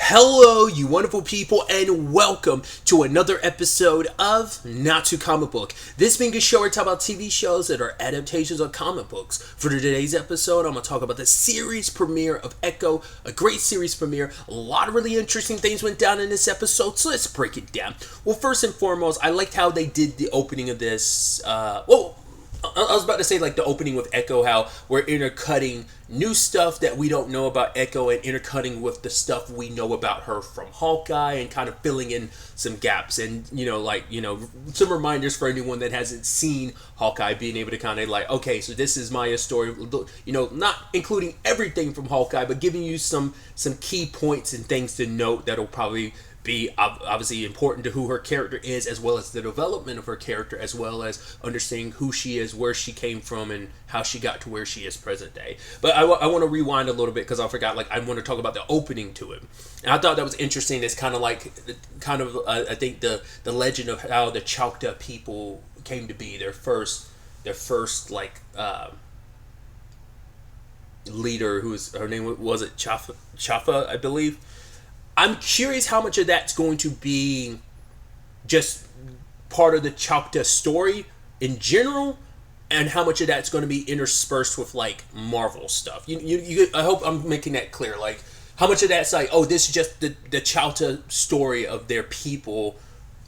Hello, you wonderful people, and welcome to another episode of Not Too Comic Book. This being a show where I talk about TV shows that are adaptations of comic books. For today's episode, I'm going to talk about the series premiere of Echo, a great series premiere. A lot of really interesting things went down in this episode, so let's break it down. Well, first and foremost, I liked how they did the opening of this. I was about to say like the opening with Echo, how we're intercutting new stuff that we don't know about Echo and intercutting with the stuff we know about her from Hawkeye and kind of filling in some gaps and, some reminders for anyone that hasn't seen Hawkeye, being able to kind of like, okay, so this is Maya's story, not including everything from Hawkeye, but giving you some key points and things to note that'll probably be obviously important to who her character is, as well as the development of her character, as well as understanding who she is, where she came from, and how she got to where she is present day. But I want to rewind a little bit because I forgot. I want to talk about the opening to it, and I thought that was interesting. It's kind of I think the legend of how the Choctaw people came to be. Their first leader, her name was it Chafa, I believe. I'm curious how much of that's going to be just part of the Choctaw story in general, and how much of that's going to be interspersed with like Marvel stuff. I hope I'm making that clear. Like, how much of that's like, oh, this is just the Choctaw story of their people,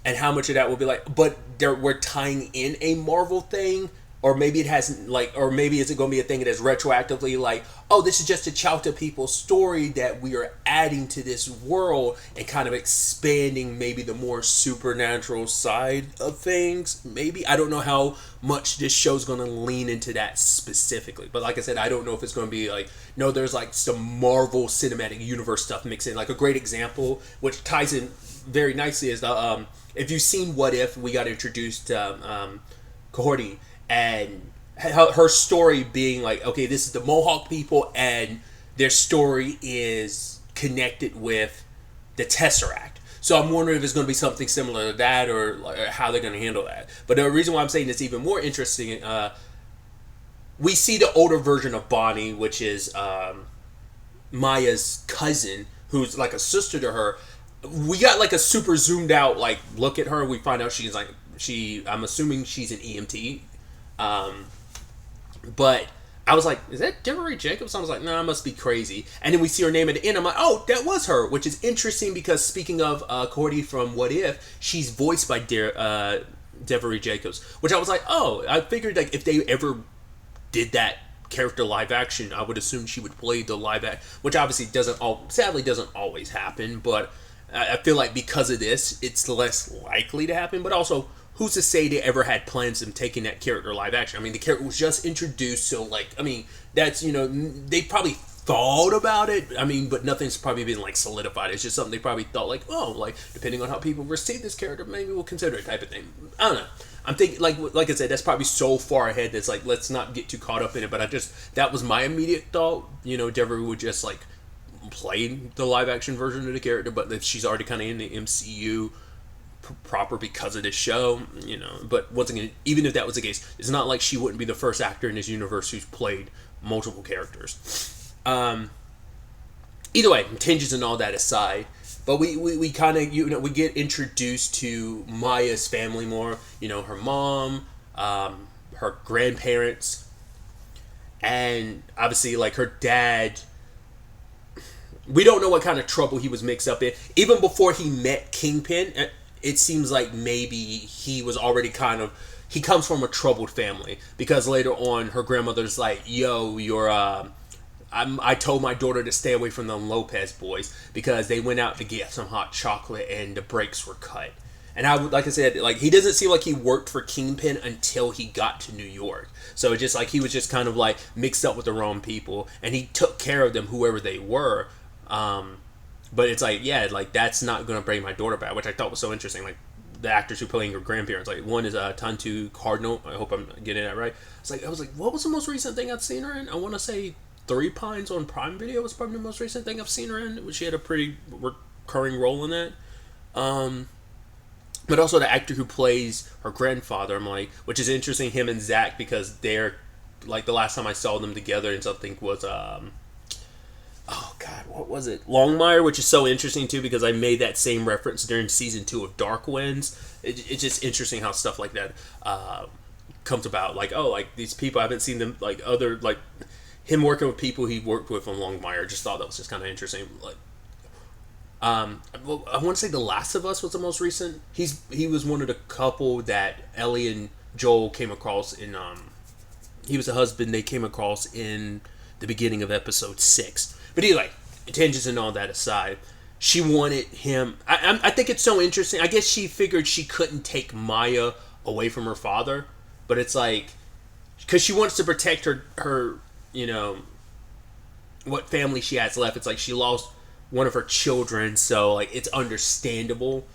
and how much of that will be like, but we're tying in a Marvel thing. Or maybe it hasn't, or maybe is it going to be a thing that is retroactively like, oh, this is just a Choctaw people story that we are adding to this world and kind of expanding maybe the more supernatural side of things. Maybe. I don't know how much this show's going to lean into that specifically. But like I said, I don't know if it's going to be like, no, there's like some Marvel Cinematic Universe stuff mixed in. Like a great example, which ties in very nicely, is the, if you've seen What If, we got introduced Cohorty. And her story being like, okay, this is the Mohawk people, and their story is connected with the Tesseract. So I'm wondering if it's going to be something similar to that, or how they're going to handle that. But the reason why I'm saying it's even more interesting, we see the older version of Bonnie, which is Maya's cousin, who's like a sister to her. We got like a super zoomed out like look at her. We find out she's like I'm assuming she's an EMT. But I was like, is that Devery Jacobs? I was like, nah, I must be crazy. And then we see her name at the end. I'm like, oh, that was her, which is interesting because speaking of Cordy from What If, she's voiced by Devery Jacobs, which I was like, oh, I figured like if they ever did that character live action, I would assume she would play the live act, which obviously sadly doesn't always happen, but I feel like because of this, it's less likely to happen. But also, who's to say they ever had plans of taking that character live action? I mean, the character was just introduced, so that's, they probably thought about it. I mean, but nothing's probably been like solidified. It's just something they probably thought like, oh, like depending on how people receive this character, maybe we'll consider it type of thing. I don't know. I'm thinking like I said, that's probably so far ahead that's like, let's not get too caught up in it. But that was my immediate thought. Devery would just like play the live action version of the character, but if she's already kind of in the MCU proper because of this show, but once again, even if that was the case, it's not like she wouldn't be the first actor in this universe who's played multiple characters. Either way, tangents and all that aside, but we kind of we get introduced to Maya's family more, her mom, her grandparents, and obviously like her dad. We don't know what kind of trouble he was mixed up in even before he met Kingpin. It seems like maybe he was already he comes from a troubled family, because later on her grandmother's like, yo, I told my daughter to stay away from the Lopez boys because they went out to get some hot chocolate and the brakes were cut. And like I said, like he doesn't seem like he worked for Kingpin until he got to New York. So it's just like he was just kind of like mixed up with the wrong people, and he took care of them, whoever they were. But it's like, yeah, like that's not going to bring my daughter back, which I thought was so interesting. Like the actors who playing her grandparents, like one is Tantu Cardinal. I hope I'm getting that right. I was like, what was the most recent thing I've seen her in? I want to say Three Pines on Prime Video was probably the most recent thing I've seen her in. She had a pretty recurring role in that. But also the actor who plays her grandfather, I'm like, which is interesting, him and Zach, because they're like the last time I saw them together in something was oh god, what was it? Longmire, which is so interesting too because I made that same reference during season 2 of Dark Winds. It's just interesting how stuff like that comes about. Like, oh, like these people, I haven't seen them, like other, like him working with people he worked with on Longmire. Just thought that was just kind of interesting. Like, well, I want to say The Last of Us was the most recent. He was one of the couple that Ellie and Joel came across in. He was a husband they came across in the beginning of episode 6. But anyway, tangents and all that aside, she wanted him. I think it's so interesting. I guess she figured she couldn't take Maya away from her father, but it's like because she wants to protect her what family she has left. It's like she lost one of her children, so like it's understandable.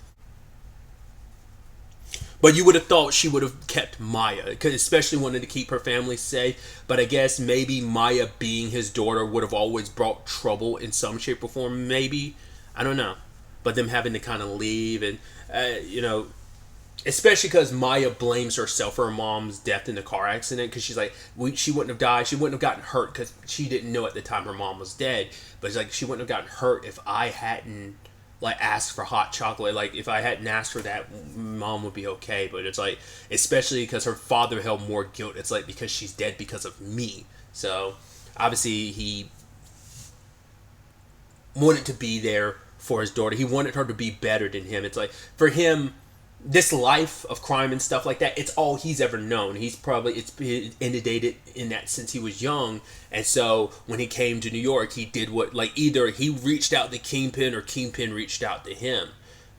But you would have thought she would have kept Maya, because especially wanted to keep her family safe. But I guess maybe Maya being his daughter would have always brought trouble in some shape or form. Maybe, I don't know. But them having to kind of leave, and especially because Maya blames herself for her mom's death in the car accident, because she's like, she wouldn't have died, she wouldn't have gotten hurt, because she didn't know at the time her mom was dead. But it's like she wouldn't have gotten hurt if I hadn't like asked for hot chocolate. Like if I hadn't asked for that, mom would be okay. But it's like, especially because her father held more guilt. It's like because she's dead because of me. So obviously he wanted to be there for his daughter. He wanted her to be better than him. It's like for him, this life of crime and stuff like that, it's all he's ever known. It's been inundated in that since he was young. And so when he came to New York, he did what, like either he reached out to Kingpin or Kingpin reached out to him.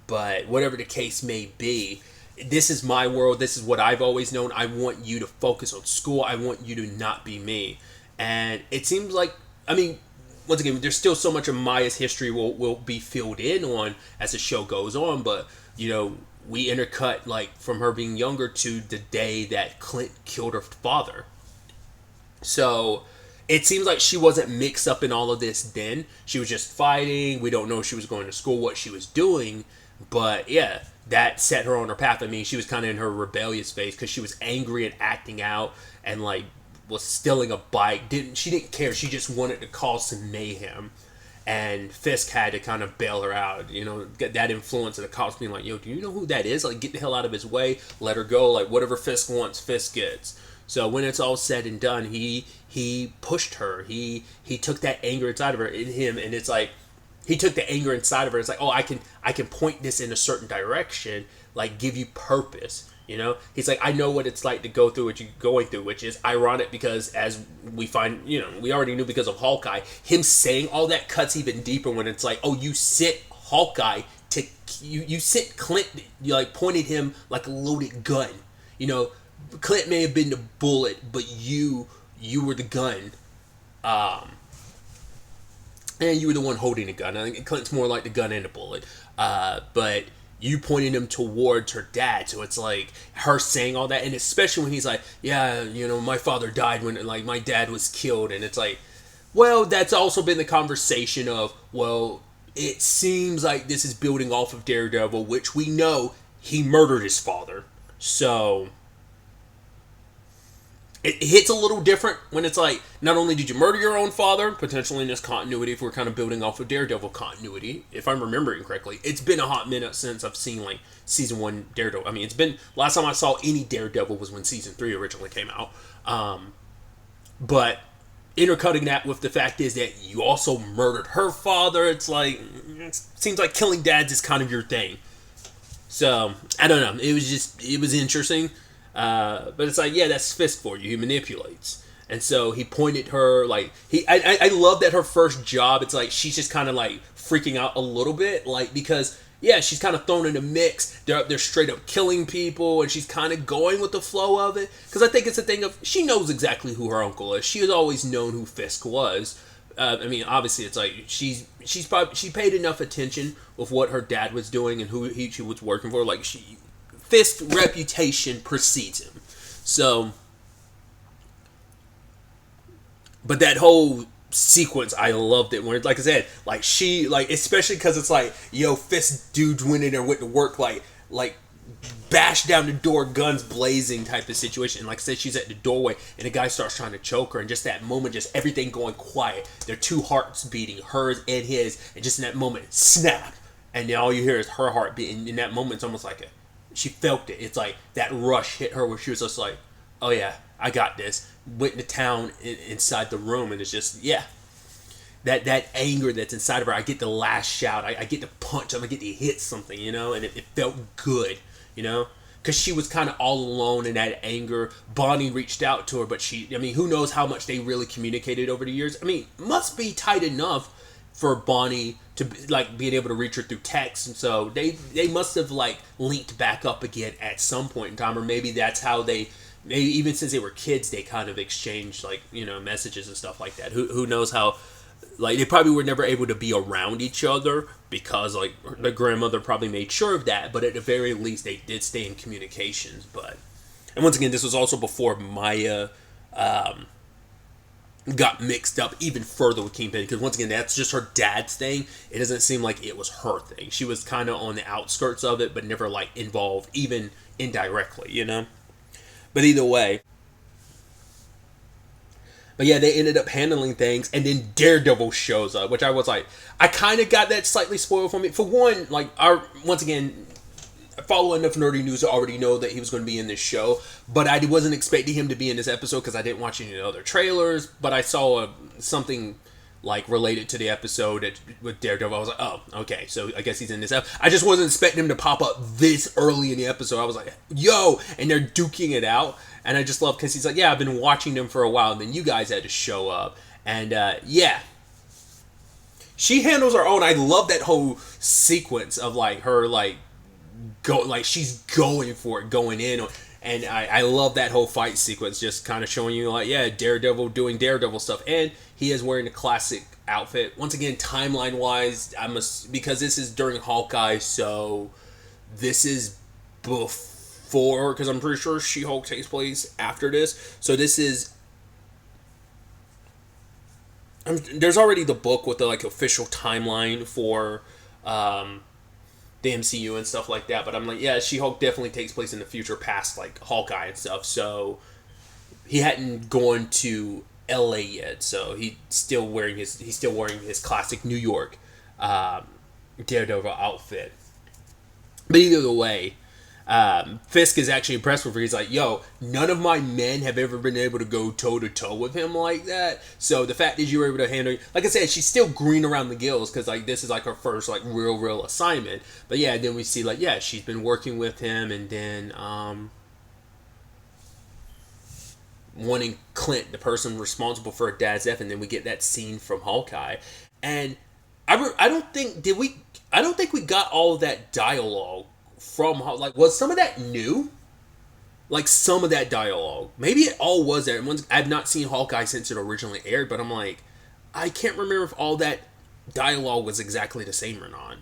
But whatever the case may be, this is my world. This is what I've always known. I want you to focus on school. I want you to not be me. And it seems like, I mean, once again, there's still so much of Maya's history will be filled in on as the show goes on. But, we intercut like from her being younger to the day that Clint killed her father. So it seems like she wasn't mixed up in all of this then. She was just fighting. We don't know if she was going to school, what she was doing. But yeah, that set her on her path. I mean, she was kind of in her rebellious phase because she was angry and acting out and like was stealing a bike. She didn't care. She just wanted to cause some mayhem. And Fisk had to kind of bail her out, get that influence of the cops being like, yo, do you know who that is? Like, get the hell out of his way, let her go, like, whatever Fisk wants, Fisk gets. So when it's all said and done, he pushed her, he took that anger inside of her, in him, and it's like, he took the anger inside of her, it's like, oh, I can point this in a certain direction, like, give you purpose. He's like, I know what it's like to go through what you're going through, which is ironic because as we find, we already knew because of Hawkeye, him saying all that cuts even deeper when it's like, oh, you sent Hawkeye to, you sent Clint, you like pointed him like a loaded gun. Clint may have been the bullet, but you were the gun. And you were the one holding the gun. I think Clint's more like the gun and the bullet. But you pointing him towards her dad, so it's like her saying all that, and especially when he's like, yeah, my father died when like my dad was killed, and it's like, well, that's also been the conversation of, well, it seems like this is building off of Daredevil, which we know he murdered his father, so it hits a little different when it's like, not only did you murder your own father, potentially in this continuity, if we're kind of building off of Daredevil continuity, if I'm remembering correctly. It's been a hot minute since I've seen, like, season 1 Daredevil. I mean, last time I saw any Daredevil was when season 3 originally came out. But intercutting that with the fact is that you also murdered her father, it's like, it seems like killing dads is kind of your thing. So, I don't know. It was interesting. But it's like, yeah, that's Fisk for you. He manipulates. And so he pointed her, like, I love that her first job, it's like, she's just kind of, like, freaking out a little bit, like, because, yeah, she's kind of thrown in a mix. They're straight up killing people, and she's kind of going with the flow of it. Because I think it's a thing of, she knows exactly who her uncle is. She has always known who Fisk was. I mean, obviously, it's like, she paid enough attention with what her dad was doing and who she was working for, like, Fisk's reputation precedes him. So, but that whole sequence, I loved it. When, like I said, like she, like, especially because it's like, yo, Fisk dudes went in there, went to work, like bash down the door, guns blazing type of situation. And like I said, she's at the doorway and the guy starts trying to choke her, and just that moment, just everything going quiet, their two hearts beating, hers and his, and just in that moment, snap, and then all you hear is her heart beating. In that moment, it's almost like she felt it. It's like that rush hit her where she was just like, oh yeah, I got this. Went into town inside the room, and it's just, yeah, that anger that's inside of her. I get the last shout, I get to punch, I'm gonna get to hit something, and it felt good, because she was kind of all alone in that anger. Bonnie reached out to her, but who knows how much they really communicated over the years. Must be tight enough for Bonnie to being able to reach her through text, and so they must have linked back up again at some point in time, or maybe that's how maybe even since they were kids they kind of exchanged messages and stuff like that. Who knows how. They probably were never able to be around each other because, the grandmother probably made sure of that. But at the very least, they did stay in communications. And once again, this was also before Maya got mixed up even further with Kingpin. Because once again, that's just her dad's thing. It doesn't seem like it was her thing. She was kind of on the outskirts of it, but never, involved, even indirectly, But either way. But yeah, they ended up handling things, and then Daredevil shows up, which I was like, I kind of got that slightly spoiled for me. For one, once again, follow enough nerdy news to already know that he was going to be in this show, but I wasn't expecting him to be in this episode because I didn't watch any other trailers, but I saw something related to the episode with Daredevil. I was like, oh, okay, so I guess he's in this episode. I just wasn't expecting him to pop up this early in the episode. I was like, yo, and they're duking it out. And I just love, because he's like, yeah, I've been watching them for a while, and then you guys had to show up. And, yeah. She handles her own. I love that whole sequence of, her, she's going for it, going in. And I love that whole fight sequence, just kind of showing you, yeah, Daredevil doing Daredevil stuff. And he is wearing a classic outfit. Once again, timeline-wise, because this is during Hawkeye, so this is before, because I'm pretty sure She-Hulk takes place after this. So this is, there's already the book with the official timeline for the MCU and stuff like that. But I'm like, yeah, She-Hulk definitely takes place in the future, past Hawkeye and stuff. So he hadn't gone to LA yet, so he's still wearing his classic New York Daredevil outfit. But either way, Fisk is actually impressed with her. He's like, yo, none of my men have ever been able to go toe-to-toe with him like that. So the fact that you were able to handle... Like I said, she's still green around the gills because this is her first real assignment. But yeah, then we see she's been working with him, and then wanting Clint, the person responsible for her dad's death, and then we get that scene from Hawkeye. And I don't think we got all of that dialogue from was some of that new? Some of that dialogue. Maybe it all was there. I've not seen Hawkeye since it originally aired, but I'm I can't remember if all that dialogue was exactly the same or not.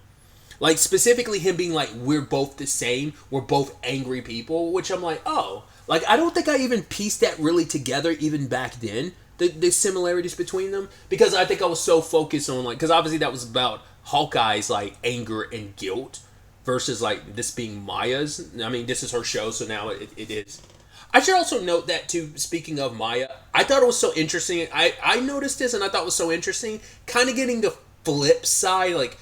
Specifically him being we're both the same, we're both angry people, which I'm oh. I don't think I even pieced that really together even back then, the similarities between them, because I think I was so focused on because obviously that was about Hawkeye's anger and guilt, versus this being Maya's. This is her show, so now it is. I should also note that too, speaking of Maya, I thought it was so interesting. I noticed this and I thought it was so interesting, kind of getting the flip side,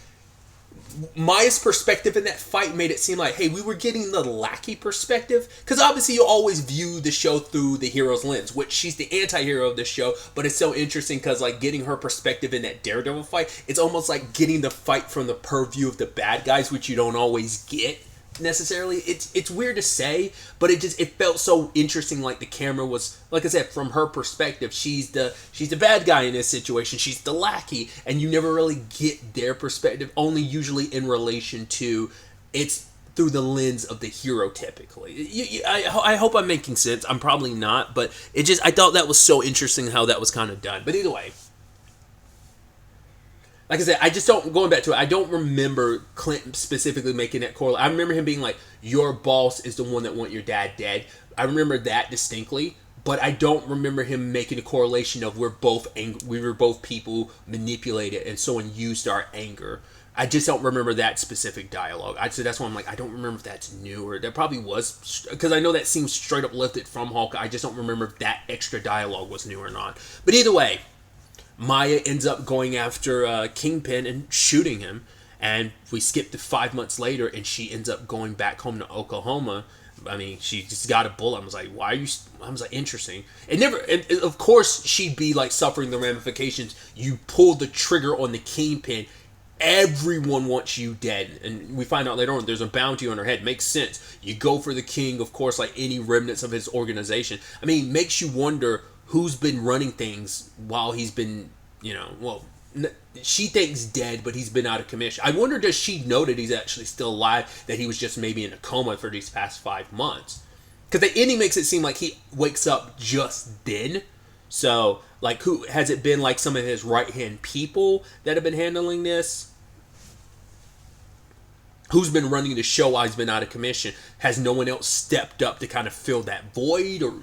Maya's perspective in that fight made it seem hey, we were getting the lackey perspective, because obviously you always view the show through the hero's lens, which she's the anti-hero of the show, but it's so interesting because getting her perspective in that Daredevil fight, it's almost getting the fight from the purview of the bad guys, which you don't always get necessarily. It's weird to say, but it felt so interesting. The camera was, like I said, from her perspective, she's the bad guy in this situation, she's the lackey, and you never really get their perspective, only usually in relation to, it's through the lens of the hero typically. I hope I'm making sense. I'm probably not, but I thought that was so interesting how that was kind of done. But either way, like I said, I just don't, going back to it, I don't remember Clinton specifically making that correlation. I remember him being your boss is the one that want your dad dead. I remember that distinctly, but I don't remember him making a correlation of we were both people manipulated and someone used our anger. I just don't remember that specific dialogue. So that's why I'm like, I don't remember if that's new or that probably was, because I know that seems straight up lifted from Hulk. I just don't remember if that extra dialogue was new or not. But either way, Maya ends up going after Kingpin and shooting him. And we skip to 5 months later, and she ends up going back home to Oklahoma. I mean, she just got a bullet. I was like, why are you? I was like, interesting. And of course, she'd be like suffering the ramifications. You pull the trigger on the Kingpin. Everyone wants you dead. And we find out later on there's a bounty on her head. Makes sense. You go for the king, of course, like any remnants of his organization. I mean, makes you wonder who's been running things while he's been, she thinks dead, but he's been out of commission. I wonder, does she know that he's actually still alive, that he was just maybe in a coma for these past 5 months? Because the ending makes it seem like he wakes up just then. So, like, who has it been, like some of his right-hand people that have been handling this? Who's been running the show while he's been out of commission? Has no one else stepped up to kind of fill that void? Or,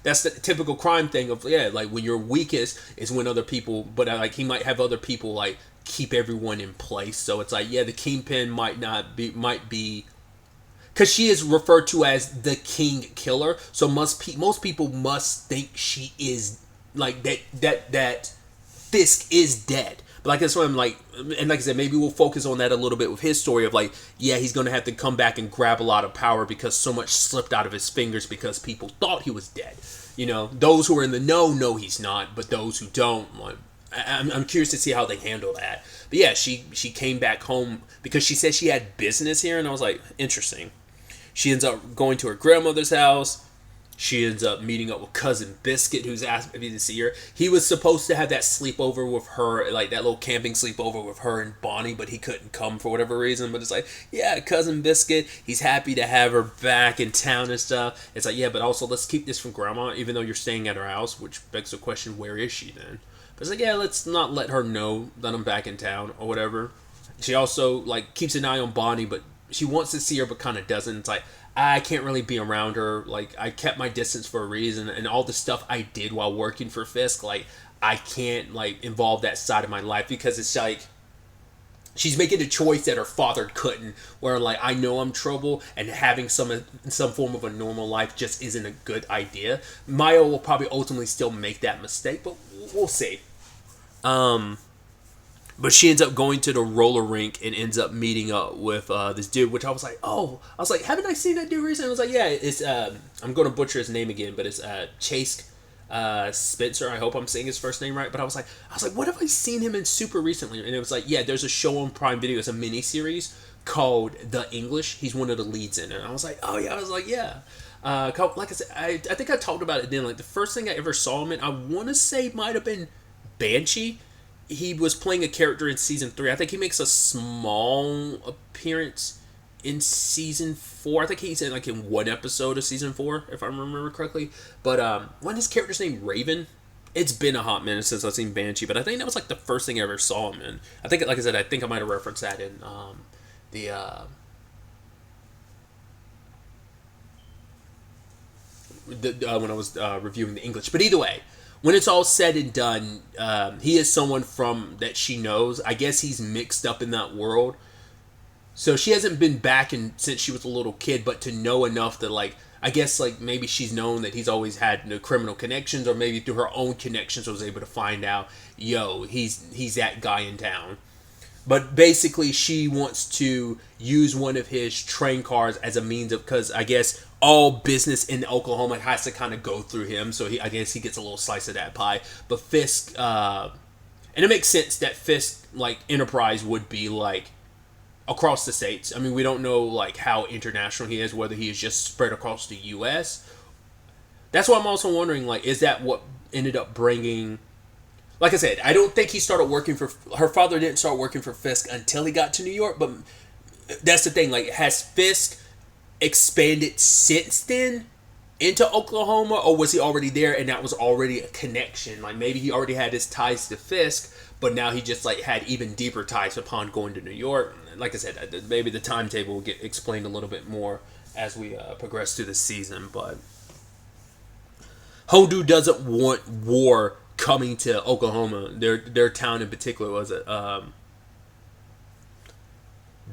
that's the typical crime thing of, like when you're weakest is when other people, but like he might have other people like keep everyone in place. So it's like, the Kingpin might be, because she is referred to as the King Killer. So most people must think she is like that Fisk is dead. But like that's why I'm like, and like I said, maybe we'll focus on that a little bit with his story of like, he's going to have to come back and grab a lot of power because so much slipped out of his fingers because people thought he was dead. Those who are in the know he's not, but those who don't, I'm curious to see how they handle that. But she came back home because she said she had business here, and I was like, interesting. She ends up going to her grandmother's house. She ends up meeting up with Cousin Biscuit, who's asked me to see her. He was supposed to have that sleepover with her, like that little camping sleepover with her and Bonnie, but he couldn't come for whatever reason. But it's like, Cousin Biscuit, he's happy to have her back in town and stuff. It's like, but also let's keep this from Grandma, even though you're staying at her house, which begs the question, where is she then? But it's like, let's not let her know that I'm back in town or whatever. She also, like, keeps an eye on Bonnie, but she wants to see her, but kind of doesn't. It's like, I can't really be around her. Like, I kept my distance for a reason, and all the stuff I did while working for Fisk, like, I can't, like, involve that side of my life because it's like, she's making a choice that her father couldn't, where, like, I know I'm trouble, and having some form of a normal life just isn't a good idea. Maya will probably ultimately still make that mistake, but we'll see. But she ends up going to the roller rink and ends up meeting up with this dude, which I was like, haven't I seen that dude recently? I was like, it's, I'm going to butcher his name again, but it's Chase Spencer. I hope I'm saying his first name right. But I was like, what have I seen him in super recently? And it was like, there's a show on Prime Video. It's a miniseries called The English. He's one of the leads in it. And I was like, like I said, I think I talked about it then. Like, the first thing I ever saw him in, I want to say might have been Banshee. He was playing a character in season 3. I think he makes a small appearance in season 4. I think he's in one episode of season 4, if I remember correctly. But wasn't his character's name Raven? It's been a hot minute since I've seen Banshee, but I think that was like the first thing I ever saw him in. I think, like I said, I think I might have referenced that in when I was reviewing the English. But either way, when it's all said and done, he is someone that she knows. I guess he's mixed up in that world. So she hasn't been back since she was a little kid, but to know enough that, like, I guess, like, maybe she's known that he's always had criminal connections, or maybe through her own connections was able to find out, he's that guy in town. But basically, she wants to use one of his train cars as a means of, because I guess all business in Oklahoma has to kind of go through him. So I guess he gets a little slice of that pie. But Fisk, and it makes sense that Fisk, like, Enterprise would be, like, across the states. I mean, we don't know, like, how international he is, whether he is just spread across the U.S. That's why I'm also wondering, like, is that what ended up bringing... Like I said, I don't think he started working for... Her father didn't start working for Fisk until he got to New York, but that's the thing. Like, has Fisk expanded since then into Oklahoma, or was he already there and that was already a connection? Like, maybe he already had his ties to Fisk, but now he just, like, had even deeper ties upon going to New York. Like I said, maybe the timetable will get explained a little bit more as we progress through the season, but... Hodu doesn't want war coming to Oklahoma. Their town in particular was it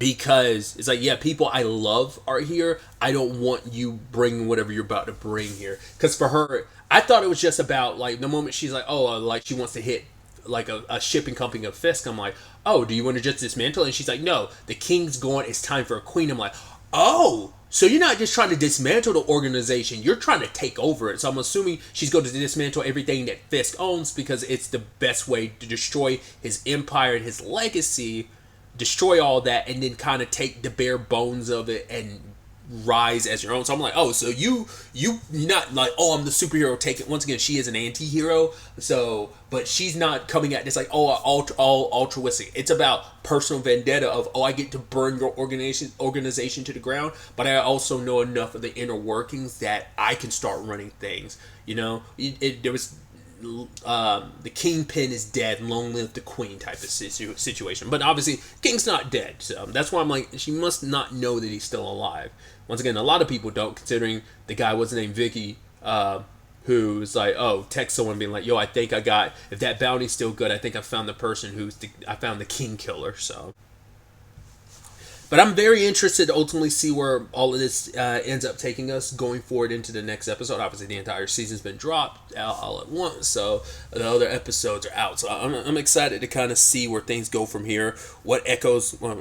because it's like, yeah, people I love are here. I don't want you bringing whatever you're about to bring here. Because for her, I thought it was just about like the moment she's like, oh, like she wants to hit like a shipping company of Fisk. I'm like, oh, do you want to just dismantle? And she's like, no, the king's gone. It's time for a queen. I'm like, oh, so you're not just trying to dismantle the organization, you're trying to take over it. So I'm assuming she's going to dismantle everything that Fisk owns because it's the best way to destroy his empire and his legacy, destroy all that, and then kind of take the bare bones of it and rise as your own. So I'm like, oh, so you're not like, oh, I'm the superhero. Take it. Once again, she is an anti-hero. So, but she's not coming at this like, oh, all altruistic. It's about personal vendetta of, oh, I get to burn your organization to the ground, but I also know enough of the inner workings that I can start running things. You know, there was the kingpin is dead, long live the queen type of situation. But obviously, king's not dead, so that's why I'm like, she must not know that he's still alive. Once again, a lot of people don't, considering the guy was named Vicky, who's like, oh, text someone being like, yo, I think I got, if that bounty's still good, I think I found the person I found the king killer. So, but I'm very interested to ultimately see where all of this ends up taking us going forward into the next episode. Obviously, the entire season's been dropped all at once, so the other episodes are out. So I'm excited to kind of see where things go from here, what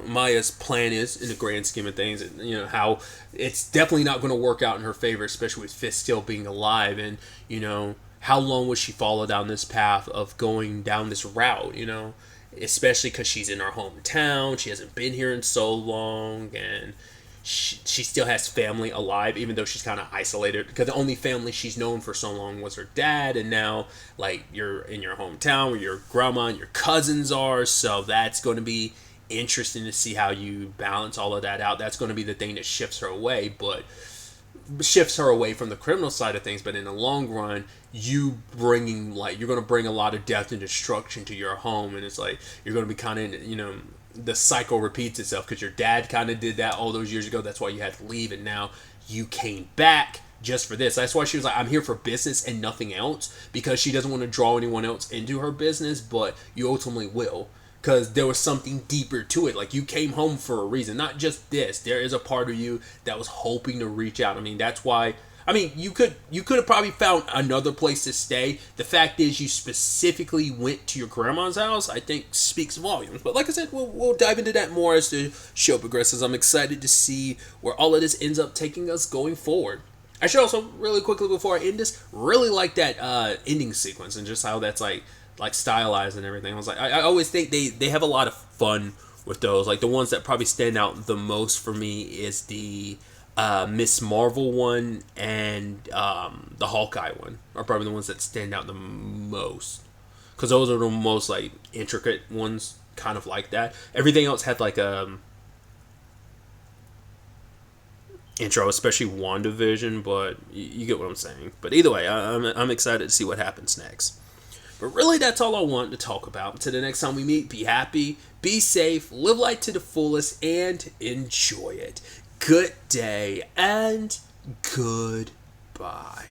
Maya's plan is in the grand scheme of things, and you know how it's definitely not going to work out in her favor, especially with Fisk still being alive, and you know how long will she follow down this path of going down this route, you know. Especially because she's in our hometown, she hasn't been here in so long, and she still has family alive, even though she's kind of isolated. Because the only family she's known for so long was her dad, and now like you're in your hometown where your grandma and your cousins are. So that's going to be interesting to see how you balance all of that out. That's going to be the thing that shifts her away, from the criminal side of things. But in the long run, you're going to bring a lot of death and destruction to your home, and it's like you're going to be kind of, you know, the cycle repeats itself because your dad kind of did that all those years ago. That's why you had to leave, and now you came back just for this. That's why she was like, I'm here for business and nothing else, because she doesn't want to draw anyone else into her business, but you ultimately will. Because there was something deeper to it. Like, you came home for a reason. Not just this. There is a part of you that was hoping to reach out. I mean, that's why... I mean, you could have probably found another place to stay. The fact is, you specifically went to your grandma's house, I think speaks volumes. But like I said, we'll dive into that more as the show progresses. I'm excited to see where all of this ends up taking us going forward. I should also, really quickly before I end this, really like that ending sequence and just how that's like stylized and everything. I was like, I always think they have a lot of fun with those. Like, the ones that probably stand out the most for me is the Miss Marvel one and the Hawkeye one are probably the ones that stand out the most, because those are the most like intricate ones, kind of like that. Everything else had like intro, especially WandaVision, but you get what I'm saying. But either way, I'm excited to see what happens next. But really, that's all I want to talk about. Until the next time we meet, be happy, be safe, live life to the fullest, and enjoy it. Good day, and goodbye.